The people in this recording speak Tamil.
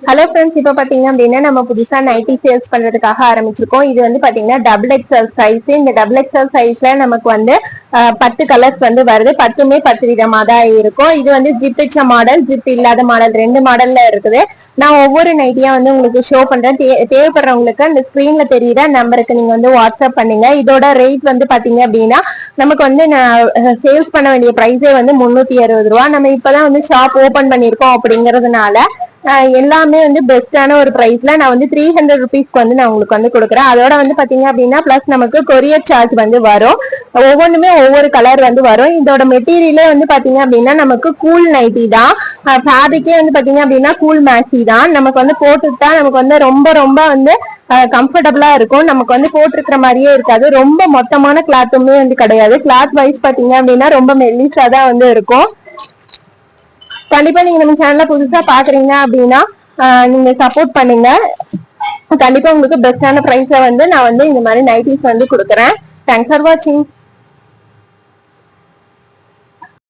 ஹலோ ஃப்ரெண்ட்ஸ், இப்போ பாத்தீங்க அப்படின்னா நம்ம புதுசா நைட்டி சேல்ஸ் பண்றதுக்காக ஆரம்பிச்சிருக்கோம். இது வந்து பாத்தீங்கன்னா டபுள் எக்ஸ்எல் சைஸ். இந்த டபுள் எக்ஸ்எல் சைஸ்ல நமக்கு வந்து 10 கலர்ஸ் வந்து வருது. 10மே 10 விதமா தான் இருக்கும். இது வந்து ஜிப் வச்ச மாடல், ஜிப் இல்லாத மாடல், 2 மாடல்ல இருக்குது. நான் ஒவ்வொரு நைட்டியா வந்து உங்களுக்கு ஷோ பண்றேன். தேவைப்படுறவங்களுக்கு அந்த ஸ்கிரீன்ல தெரியுற நம்பருக்கு நீங்க வந்து வாட்ஸ்அப் பண்ணுங்க. இதோட ரேட் வந்து பாத்தீங்க அப்படின்னா நமக்கு வந்து சேல்ஸ் பண்ண வேண்டிய பிரைஸே வந்து 360 ரூபா. நம்ம இப்பதான் வந்து ஷாப் ஓபன் பண்ணிருக்கோம் அப்படிங்கறதுனால எல்லாமே வந்து பெஸ்டான ஒரு பிரைஸ்ல நான் வந்து 300 ருபீஸ்க்கு வந்து நான் உங்களுக்கு வந்து கொடுக்குறேன். அதோட வந்து பாத்தீங்க அப்படின்னா பிளஸ் நமக்கு கொரியர் சார்ஜ் வந்து வரும். ஒவ்வொன்றுமே ஒவ்வொரு கலர் வந்து வரும். இதோட மெட்டீரியலே வந்து பாத்தீங்க அப்படின்னா நமக்கு கூல் நைட்டி தான். ஃபேப்ரிக்கே வந்து பாத்தீங்க அப்படின்னா கூல் மேக்ஸி தான். நமக்கு வந்து போட்டுட்டா நமக்கு வந்து ரொம்ப ரொம்ப வந்து கம்ஃபர்டபுளா இருக்கும். நமக்கு வந்து போட்டிருக்கிற மாதிரியே இருக்காது. ரொம்ப மொத்தமான கிளாத்துமே வந்து கிடையாது. கிளாத் வைஸ் பாத்தீங்க அப்படின்னா ரொம்ப மெல்லிசா தான் வந்து இருக்கும். கண்டிப்பா நீங்க நம்ம சேனல்ல புதுசா பாக்குறீங்க அப்படின்னா நீங்க சப்போர்ட் பண்ணுங்க. கண்டிப்பா உங்களுக்கு பெஸ்டான பிரைஸ்ல வந்து நான் வந்து இந்த மாதிரி நைட்டிஸ் வந்து கொடுக்குறேன். தேங்க்ஸ் ஃபார் வாட்சிங்.